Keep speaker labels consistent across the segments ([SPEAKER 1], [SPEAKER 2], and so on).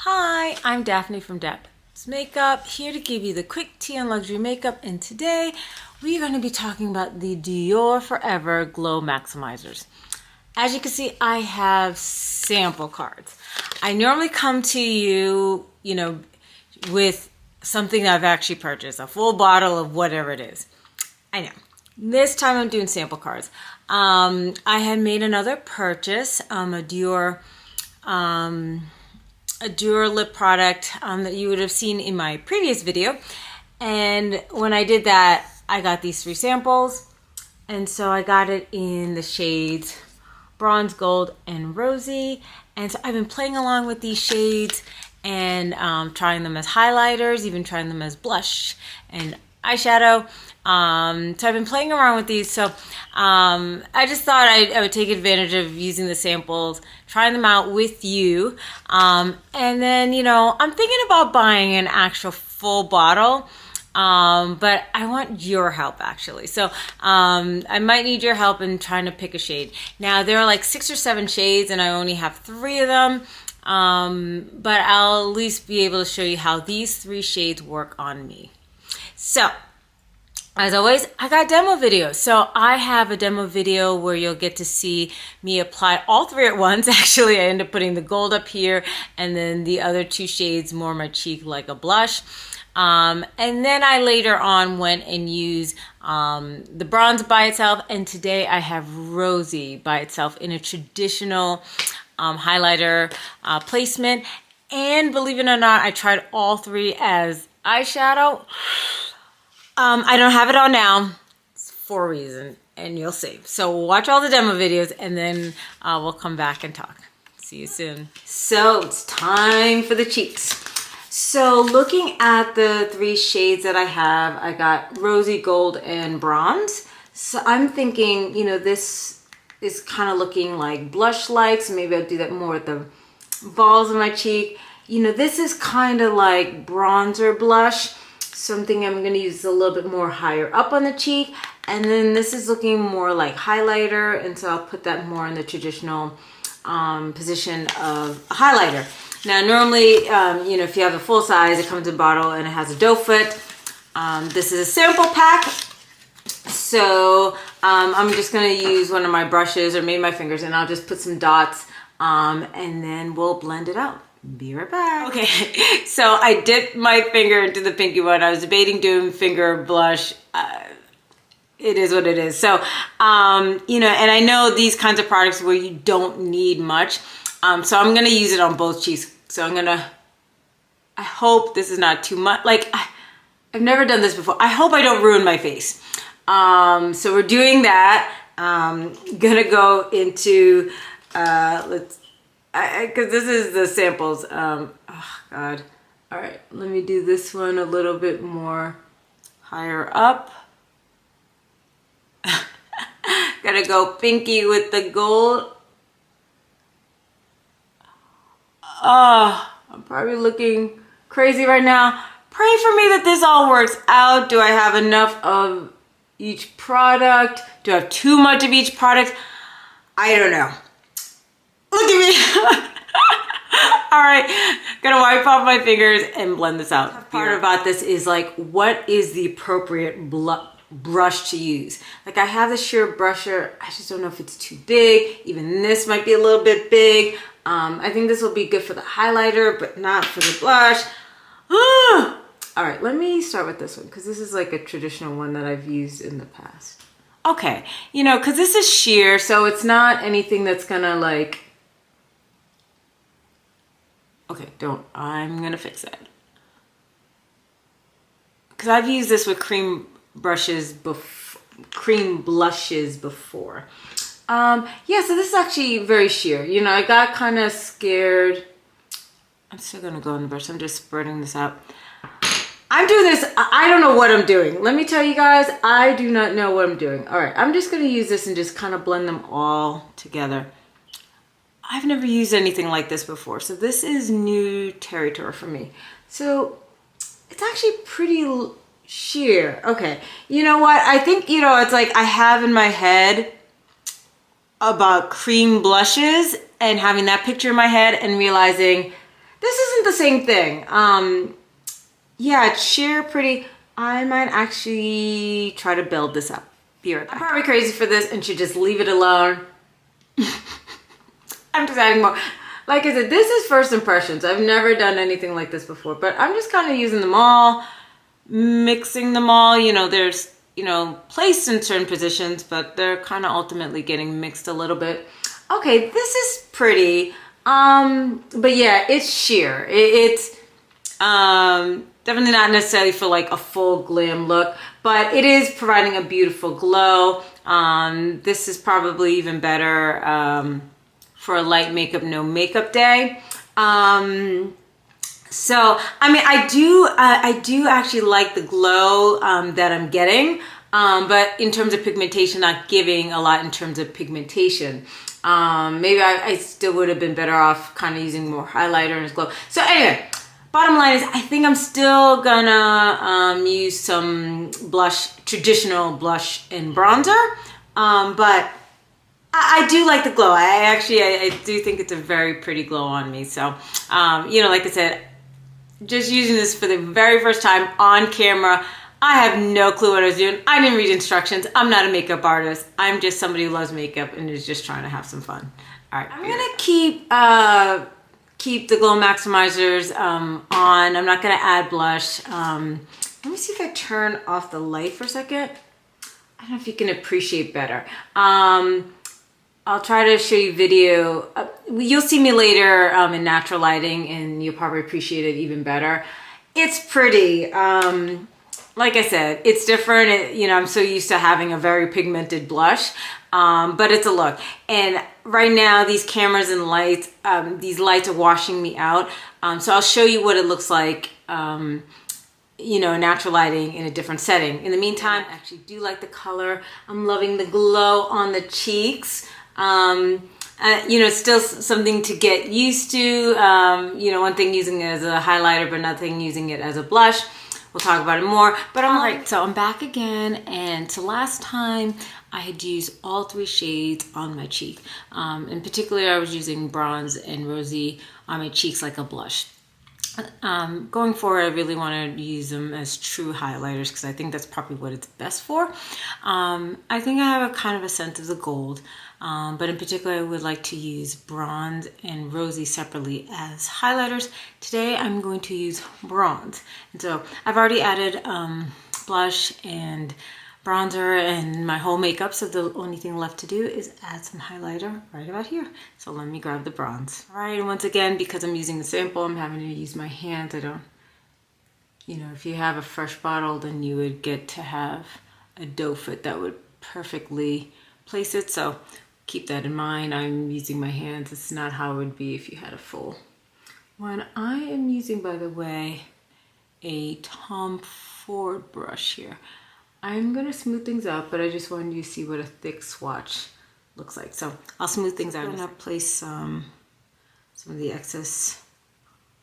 [SPEAKER 1] Hi, I'm Daphne from Daps Makeup, here to give you the quick tea on luxury makeup, and today we're going to be talking about the Dior Forever Glow Maximizers. As you can see, I have sample cards. I normally come to you, with something I've actually purchased, a full bottle of whatever it is. I know. This time I'm doing sample cards. I had made another purchase, a Dior lip product that you would have seen in my previous video. And when I did that, I got these 3 samples. And so I got it in the shades Bronze, Gold, and Rosy. And so I've been playing along with these shades and trying them as highlighters, even trying them as blush and eyeshadow. So I've been playing around with these. So I just thought I would take advantage of using the samples, trying them out with you. And then, I'm thinking about buying an actual full bottle. But I want your help actually. So I might need your help in trying to pick a shade. Now there are like 6 or 7 shades and I only have 3 of them. But I'll at least be able to show you how these 3 shades work on me. So as always, I got demo videos. So I have a demo video where you'll get to see me apply all 3 at once. Actually, I end up putting the gold up here and then the other 2 shades more on my cheek like a blush. And then I later on went and used the bronze by itself. And today I have Rosy by itself in a traditional highlighter placement. And believe it or not, I tried all 3 as eyeshadow. I don't have it on now. It's for a reason, and you'll see. So watch all the demo videos, and then we'll come back and talk. See you soon. So it's time for the cheeks. So looking at the 3 shades that I have, I got Rosy, Gold, and Bronze. So I'm thinking, this is kind of looking like blush-like, so maybe I'll do that more at the balls of my cheek. This is kind of like bronzer blush. Something I'm going to use a little bit more higher up on the cheek. And then this is looking more like highlighter. And so I'll put that more in the traditional position of a highlighter. Now, normally, if you have a full size, it comes in a bottle and it has a doe foot. This is a sample pack. So I'm just going to use one of my brushes or maybe my fingers, and I'll just put some dots and then we'll blend it out. Be right back. Okay, so I dipped my finger into the pinky one. I was debating doing finger blush. It is what it is. So, and I know these kinds of products where you don't need much. So I'm going to use it on both cheeks. So I hope this is not too much. Like, I've never done this before. I hope I don't ruin my face. So we're doing that. Gonna go into, because this is the samples. Oh God. All right, let me do this one a little bit more higher up. Gotta go pinky with the gold. Oh, I'm probably looking crazy right now. Pray for me that this all works out. Do I have enough of each product? Do I have too much of each product? I don't know. Look at me. All right, gonna wipe off my fingers and blend this out. The part about this is like, what is the appropriate brush to use? Like, I have the sheer brusher. I just don't know if it's too big. Even this might be a little bit big. I think this will be good for the highlighter, but not for the blush. All right, let me start with this one because this is like a traditional one that I've used in the past. Okay, because this is sheer, so it's not anything that's gonna like, okay, I'm gonna fix that. Because I've used this with cream blushes before. Yeah, so this is actually very sheer. I got kind of scared. I'm still gonna go in the brush. I'm just spreading this out. I'm doing this, I don't know what I'm doing. Let me tell you guys, I do not know what I'm doing. All right, I'm just gonna use this and just kind of blend them all together. I've never used anything like this before, so this is new territory for me. So it's actually pretty sheer. Okay, you know what? I think, it's like I have in my head about cream blushes and having that picture in my head and realizing this isn't the same thing. Yeah, it's sheer pretty. I might actually try to build this up. Be right back. I'm probably crazy for this and should just leave it alone. I'm just adding more. Like I said, this is first impressions. I've never done anything like this before, but I'm just kind of using them all, mixing them all. You know, there's, you know, placed in certain positions, but they're kind of ultimately getting mixed a little bit. Okay, this is pretty. But yeah, it's sheer. It's definitely not necessarily for like a full glam look, but it is providing a beautiful glow. This is probably even better for a light makeup, no makeup day. So, I mean, I do actually like the glow that I'm getting, but in terms of pigmentation, not giving a lot in terms of pigmentation. Maybe I still would have been better off kind of using more highlighter and glow. So anyway, bottom line is I think I'm still gonna use some blush, traditional blush and bronzer, but I do like the glow. I do think it's a very pretty glow on me. So, you know, like I said, just using this for the very first time on camera. I have no clue what I was doing. I didn't read instructions. I'm not a makeup artist. I'm just somebody who loves makeup and is just trying to have some fun. All right, I'm gonna keep the Glow Maximizers on. I'm not gonna add blush. Let me see if I turn off the light for a second. I don't know if you can appreciate better. I'll try to show you video. You'll see me later in natural lighting and you'll probably appreciate it even better. It's pretty. Like I said, it's different. You know, I'm so used to having a very pigmented blush, but it's a look. And right now, these cameras and lights, these lights are washing me out. So I'll show you what it looks like, you know, natural lighting in a different setting. In the meantime, I actually do like the color. I'm loving the glow on the cheeks. You know, it's still something to get used to. You know, one thing using it as a highlighter, but nothing using it as a blush. We'll talk about it more, but all right, so I'm back again, and so last time I had used all 3 shades on my cheek. In particular, I was using bronze and rosy on my cheeks like a blush. Going forward, I really want to use them as true highlighters because I think that's probably what it's best for. I think I have a kind of a scent of the gold, but in particular, I would like to use bronze and rosy separately as highlighters. Today, I'm going to use bronze. And so I've already added blush and bronzer and my whole makeup, so the only thing left to do is add some highlighter right about here. So let me grab the bronze. All right, and once again, because I'm using the sample, I'm having to use my hands. I don't, you know, if you have a fresh bottle, then you would get to have a doe foot that would perfectly place it. So keep that in mind. I'm using my hands. It's not how it would be if you had a full one. I am using, by the way, a Tom Ford brush here. I'm gonna smooth things out, but I just wanted you to see what a thick swatch looks like. So I'll smooth things out. I'm gonna place some of the excess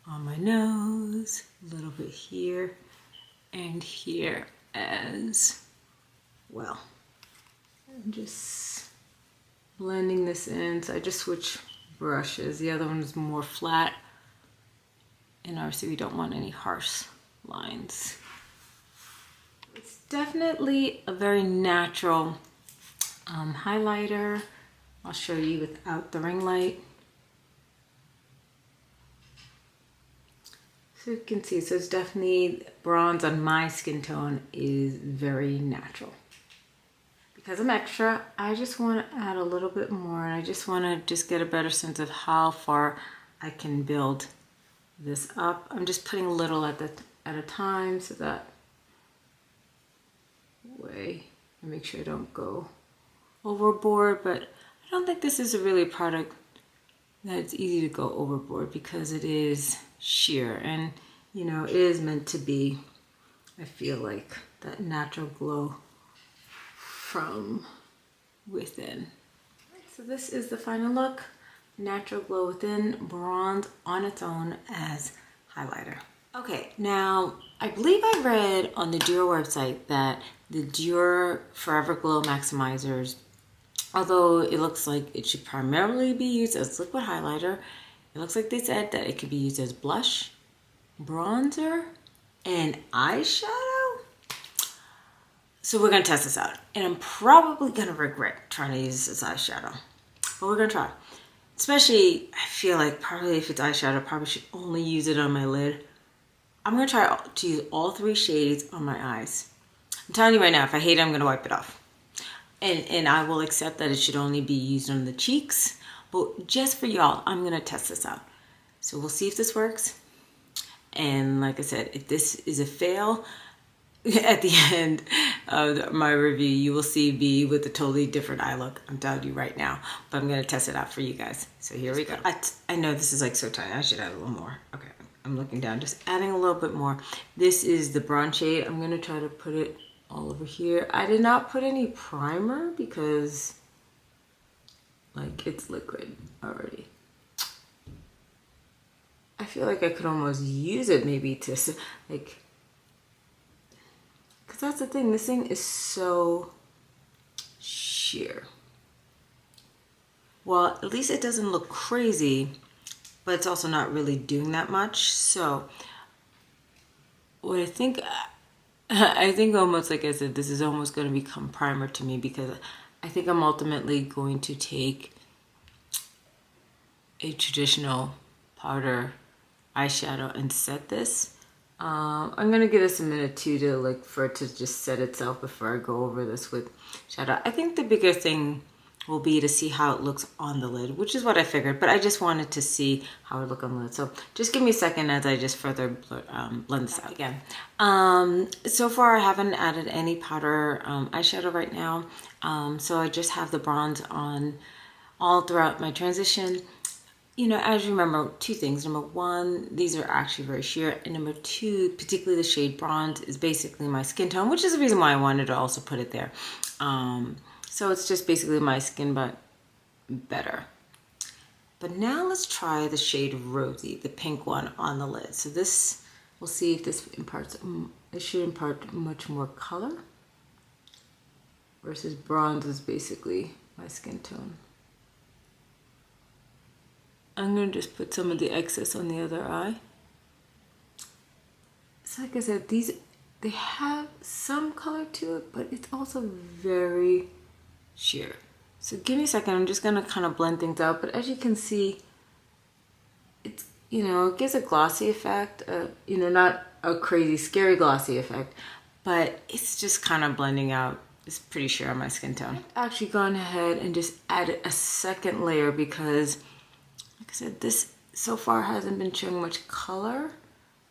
[SPEAKER 1] on my nose, a little bit here and here as well. I'm just blending this in. So I just switch brushes. The other one is more flat, and obviously we don't want any harsh lines. It's definitely a very natural highlighter. I'll show you without the ring light. So you can see, so it's definitely bronze on my skin tone is very natural. Because I'm extra, I just want to add a little bit more, and I just want to just get a better sense of how far I can build this up. I'm just putting a little at a time, so that way I make sure I don't go overboard. But I don't think this is really a product that's easy to go overboard because it is sheer, and you know, it is meant to be, I feel like, that natural glow from within. So this is the final look. Natural glow within, bronze on its own as highlighter. Okay, now I believe I read on the Dior website that the Dior Forever Glow Maximizers, although it looks like it should primarily be used as liquid highlighter, It looks like they said that it could be used as blush, bronzer, and eyeshadow. So we're gonna test this out. And I'm probably gonna regret trying to use this as eyeshadow. But we're gonna try. Especially, I feel like probably if it's eyeshadow, I probably should only use it on my lid. I'm gonna try to use all 3 shades on my eyes. I'm telling you right now, if I hate it, I'm gonna wipe it off. And I will accept that it should only be used on the cheeks. But just for y'all, I'm gonna test this out. So we'll see if this works. And like I said, if this is a fail, at the end of my review, you will see me with a totally different eye look. I'm telling you right now. But I'm gonna test it out for you guys. So here we go. I know this is like so tiny. I should add a little more. Okay, I'm looking down, just adding a little bit more. This is the bronze shade. I'm gonna try to put it all over here. I did not put any primer because like it's liquid already. I feel like I could almost use it maybe to like, because that's the thing, this thing is so sheer. Well, at least it doesn't look crazy, but it's also not really doing that much. So what I think almost, like I said, this is almost going to become primer to me, because I think I'm ultimately going to take a traditional powder eyeshadow and set this. I'm gonna give this a minute too to like for it to just set itself before I go over this with shadow. I think the bigger thing will be to see how it looks on the lid, which is what I figured, but I just wanted to see how it looked on the lid. So just give me a second as I just further blend this out again. So far I haven't added any powder eyeshadow right now. So I just have the bronze on all throughout my transition. You know, as you remember, 2 things. Number 1, these are actually very sheer. And number 2, particularly the shade bronze, is basically my skin tone, which is the reason why I wanted to also put it there. So it's just basically my skin, but better. But now let's try the shade Rosy, the pink one on the lid. So this, we'll see if this imparts, it should impart much more color. Versus bronze is basically my skin tone. I'm going to just put some of the excess on the other eye. So like I said, these, they have some color to it, but it's also very sheer. So give me a second, I'm just going to kind of blend things out. But as you can see, it's, you know, it gives a glossy effect, you know, not a crazy, scary glossy effect, but it's just kind of blending out. It's pretty sheer on my skin tone. I've actually gone ahead and just added a second layer because, like I said, this so far hasn't been showing much color.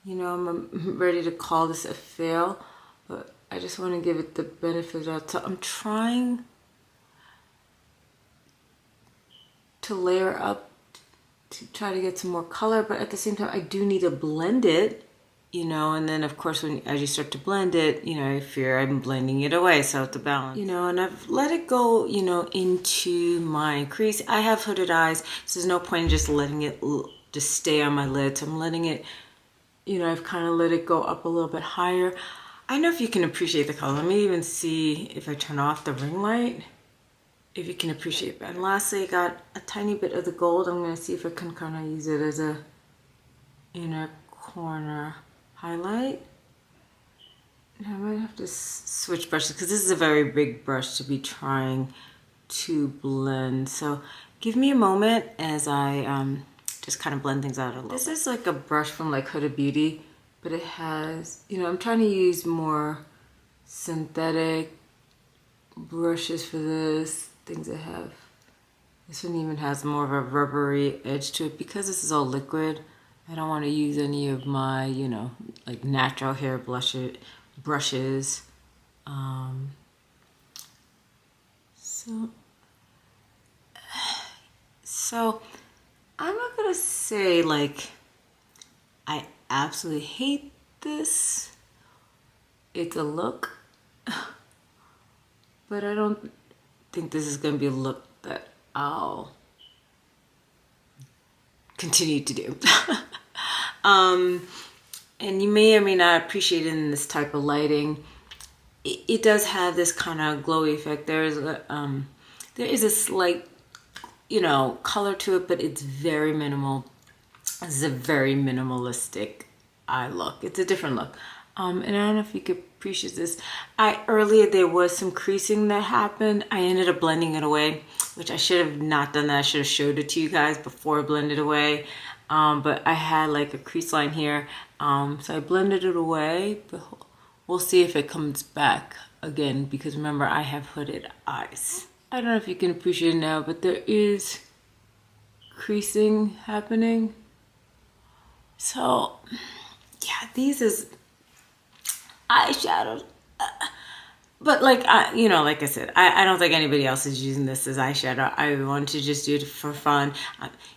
[SPEAKER 1] You know, I'm ready to call this a fail, but I just want to give it the benefit of that. So I'm trying to layer up to try to get some more color, but at the same time, I do need to blend it, you know, and then of course, as you start to blend it, you know, I fear I'm blending it away, so it's a balance, you know, and I've let it go, you know, into my crease. I have hooded eyes, so there's no point in just letting it just stay on my lid, so I'm letting it, you know, I've kind of let it go up a little bit higher. I don't know if you can appreciate the color. Let me even see if I turn off the ring light, if you can appreciate that. And lastly, I got a tiny bit of the gold. I'm going to see if I can kind of use it as a inner corner highlight. I might have to switch brushes because this is a very big brush to be trying to blend. So give me a moment as I just kind of blend things out a little. This is like a brush from like Huda Beauty, but it has, you know, I'm trying to use more synthetic brushes for this, things that have, this one even has more of a rubbery edge to it because this is all liquid. I don't want to use any of my, you know, like natural hair brushes. So I'm not gonna say like I absolutely hate this. It's a look, but I don't think this is gonna be a look that I'll continue to do. And you may or may not appreciate it in this type of lighting. It does have this kind of glowy effect. There is a slight, you know, color to it, but it's very minimal. This is a very minimalistic eye look. It's a different look. And I don't know if you could appreciate this. Earlier there was some creasing that happened. I ended up blending it away, which I should have not done that. I should have showed it to you guys before I blended away. But I had like a crease line here. So I blended it away, but we'll see if it comes back again, because remember I have hooded eyes. I don't know if you can appreciate it now, but there is creasing happening. So yeah, these is eyeshadow, but like you know, like I said, I don't think anybody else is using this as eyeshadow. I wanted to just do it for fun.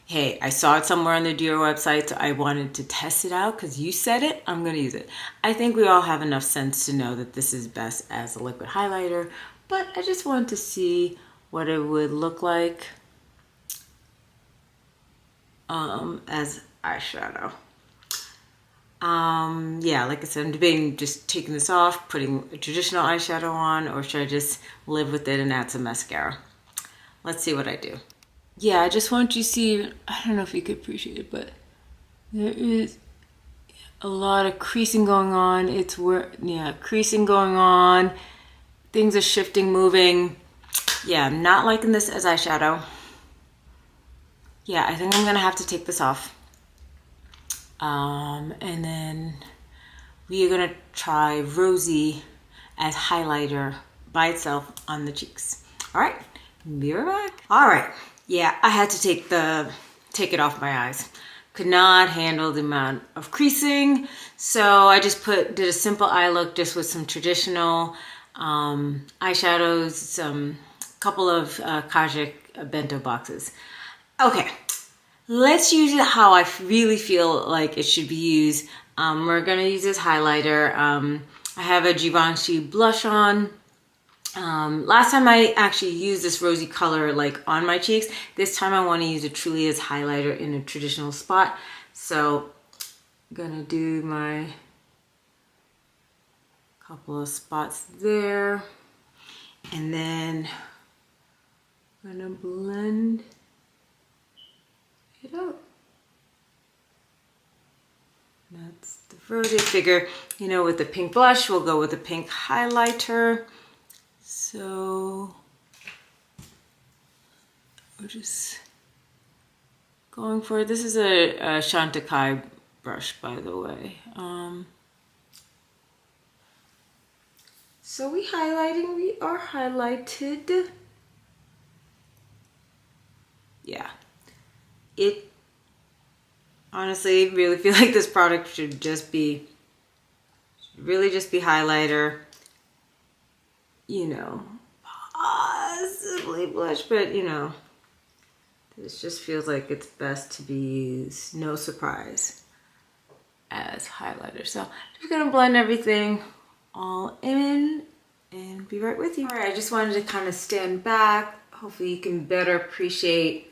[SPEAKER 1] Hey, I saw it somewhere on the Dior website, so I wanted to test it out because you said it. I'm gonna use it. I think we all have enough sense to know that this is best as a liquid highlighter, but I just wanted to see what it would look like as eyeshadow. Yeah, like I said, I'm debating just taking this off, putting a traditional eyeshadow on, or should I just live with it and add some mascara? Let's see what I do. Yeah, I just want you to see, I don't know if you could appreciate it, but there is a lot of creasing going on. Creasing going on. Things are shifting, moving. Yeah, I'm not liking this as eyeshadow. Yeah, I think I'm gonna have to take this off. And then we are gonna try Rosy as highlighter by itself on the cheeks. All right, be right back. All right, yeah, I had to take it off my eyes. Could not handle the amount of creasing, so I just did a simple eye look just with some traditional eyeshadows, some couple of Kajik bento boxes. Okay. Let's use it how I really feel like it should be used. We're gonna use this highlighter. I have a Givenchy blush on. Last time I actually used this rosy color like on my cheeks. This time I wanna use it truly as highlighter in a traditional spot. So I'm gonna do my couple of spots there. And then I'm gonna blend it out. That's the Rosy figure. You know, with the pink blush, we'll go with the pink highlighter. So we're just going for it. This is a Chantecaille brush, by the way. So we are highlighted. Yeah. It honestly really feel like this product should really just be highlighter, you know, possibly blush, but you know, this just feels like it's best to be used, no surprise, as highlighter. So I'm just gonna blend everything all in and be right with you. All right, I just wanted to kind of stand back. Hopefully you can better appreciate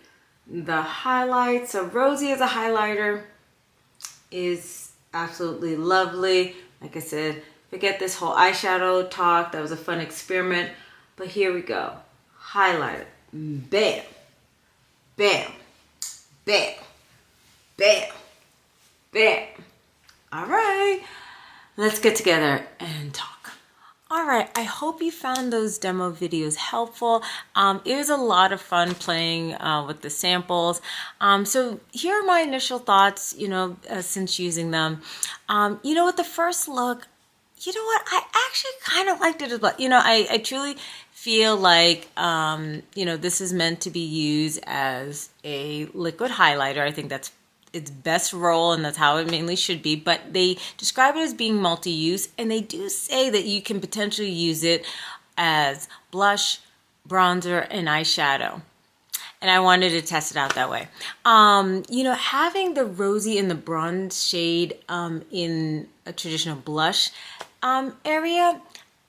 [SPEAKER 1] the highlights. So Rosy as a highlighter is absolutely lovely. Like I said, forget this whole eyeshadow talk. That was a fun experiment. But here we go. Highlighter. Bam. Bam. Bam. Bam. Bam. All right. Let's get together and talk. All right, I hope you found those demo videos helpful. It was a lot of fun playing with the samples. So here are my initial thoughts, you know, since using them. You know, with the first look, you know what, I actually kind of liked it as well. You know, I truly feel like, you know, this is meant to be used as a liquid highlighter. I think that's its best role, and that's how it mainly should be, but they describe it as being multi-use, and they do say that you can potentially use it as blush, bronzer, and eyeshadow. And I wanted to test it out that way. You know, having the Rosy and the bronze shade in a traditional blush area,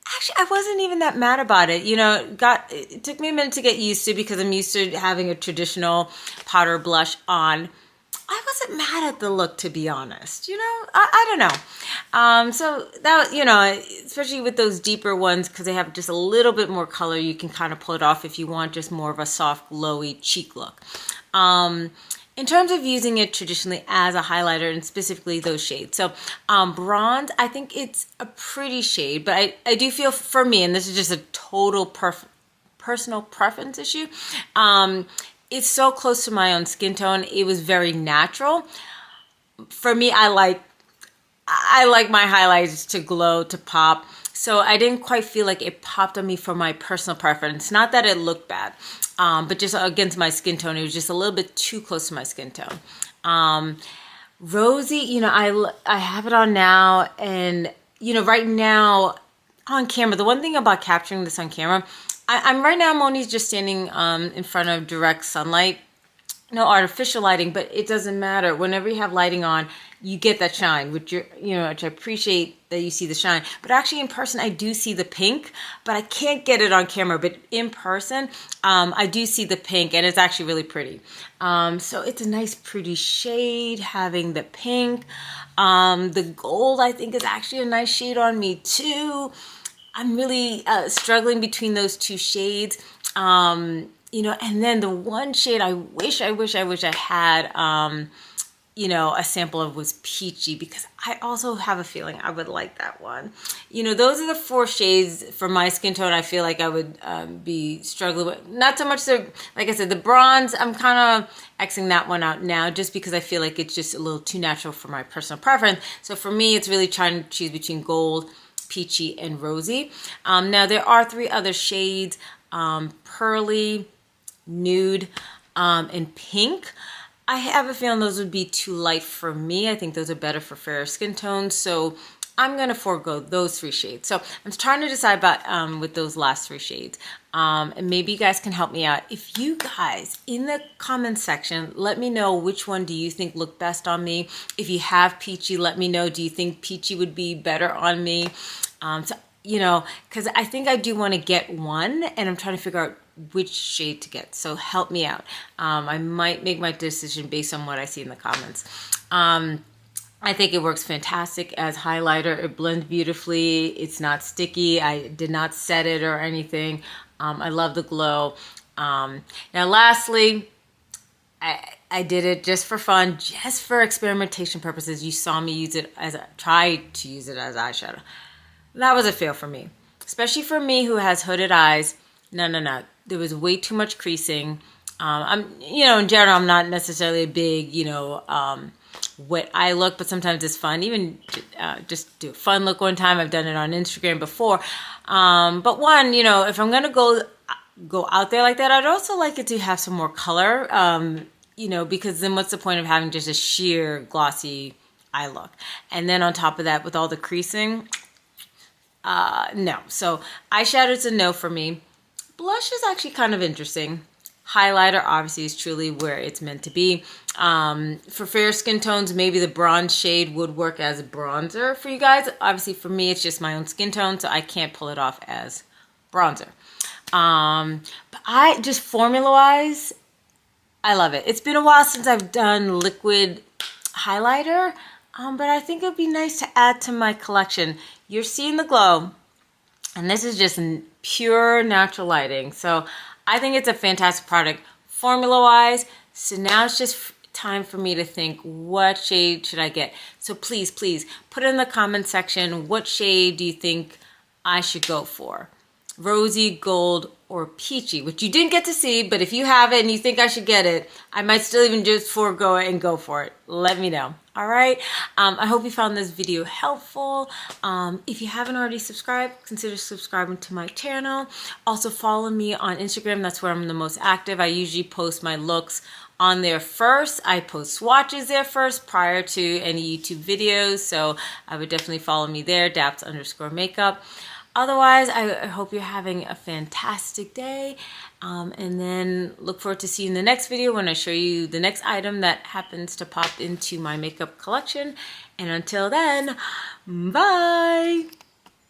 [SPEAKER 1] actually, I wasn't even that mad about it. You know, it took me a minute to get used to, because I'm used to having a traditional powder blush on. I wasn't mad at the look, to be honest. You know, I don't know. So that, you know, especially with those deeper ones, because they have just a little bit more color, you can kind of pull it off if you want just more of a soft, glowy cheek look. in terms of using it traditionally as a highlighter and specifically those shades. So bronze, I think it's a pretty shade, but I do feel for me, and this is just a total personal preference issue, it's so close to my own skin tone. It was very natural. For me, I like my highlights to glow, to pop. So I didn't quite feel like it popped on me for my personal preference. Not that it looked bad, but just against my skin tone, it was just a little bit too close to my skin tone. Rosy, you know, I have it on now, and you know, right now on camera, the one thing about capturing this on camera, I'm right now, I'm only just standing in front of direct sunlight. No artificial lighting, but it doesn't matter. Whenever you have lighting on, you get that shine, which which I appreciate that you see the shine. But actually in person, I do see the pink, but I can't get it on camera. But in person, I do see the pink, and it's actually really pretty. So it's a nice, pretty shade, having the pink. The gold, I think, is actually a nice shade on me too. I'm really struggling between those two shades. You know, and then the one shade I wish I had, you know, a sample of was Peachy, because I also have a feeling I would like that one. You know, those are the 4 shades for my skin tone I feel like I would be struggling with. Not so much like I said, the bronze, I'm kind of Xing that one out now just because I feel like it's just a little too natural for my personal preference. So for me, it's really trying to choose between gold, Peachy, and Rosy. Now, there are 3 other shades, Pearly, Nude, and Pink. I have a feeling those would be too light for me. I think those are better for fairer skin tones. So I'm going to forego those 3 shades. So I'm trying to decide about with those last 3 shades. And maybe you guys can help me out. If you guys in the comments section, let me know which one do you think looked best on me. If you have Peachy, let me know. Do you think Peachy would be better on me? So, you know, because I think I do want to get one, and I'm trying to figure out which shade to get. So help me out. I might make my decision based on what I see in the comments. I think it works fantastic as highlighter. It blends beautifully. It's not sticky. I did not set it or anything. I love the glow. Now lastly, I did it just for fun, just for experimentation purposes. You saw me use it tried to use it as eyeshadow. That was a fail for me, especially for me who has hooded eyes. No. There was way too much creasing. You know, in general, I'm not necessarily a big, you know, wet eye look, but sometimes it's fun. Even just do a fun look one time. I've done it on Instagram before. But one, you know, if I'm gonna go out there like that, I'd also like it to have some more color. You know, because then what's the point of having just a sheer glossy eye look? And then on top of that, with all the creasing, no. So eyeshadow's a no for me. Blush is actually kind of interesting. Highlighter obviously is truly where it's meant to be. For fair skin tones, maybe the bronze shade would work as a bronzer for you guys. Obviously for me, it's just my own skin tone, so I can't pull it off as bronzer. But I just formula-wise, I love it. It's been a while since I've done liquid highlighter, but I think it'd be nice to add to my collection. You're seeing the glow, and this is just pure natural lighting. So I think it's a fantastic product formula-wise. So now it's just time for me to think, what shade should I get? So please put in the comment section, what shade do you think I should go for? Rosy, gold, or Peachy, which you didn't get to see, but if you have it and you think I should get it, I might still even just forego it and go for it. Let me know. All right. I hope you found this video helpful. If you haven't already subscribed, consider subscribing to my channel. Also follow me on Instagram. That's where I'm the most active. I usually post my looks on there first. I post swatches there first prior to any YouTube videos. So I would definitely follow me there, Daps_makeup. Otherwise, I hope you're having a fantastic day, and then look forward to seeing the next video when I show you the next item that happens to pop into my makeup collection. And until then, bye!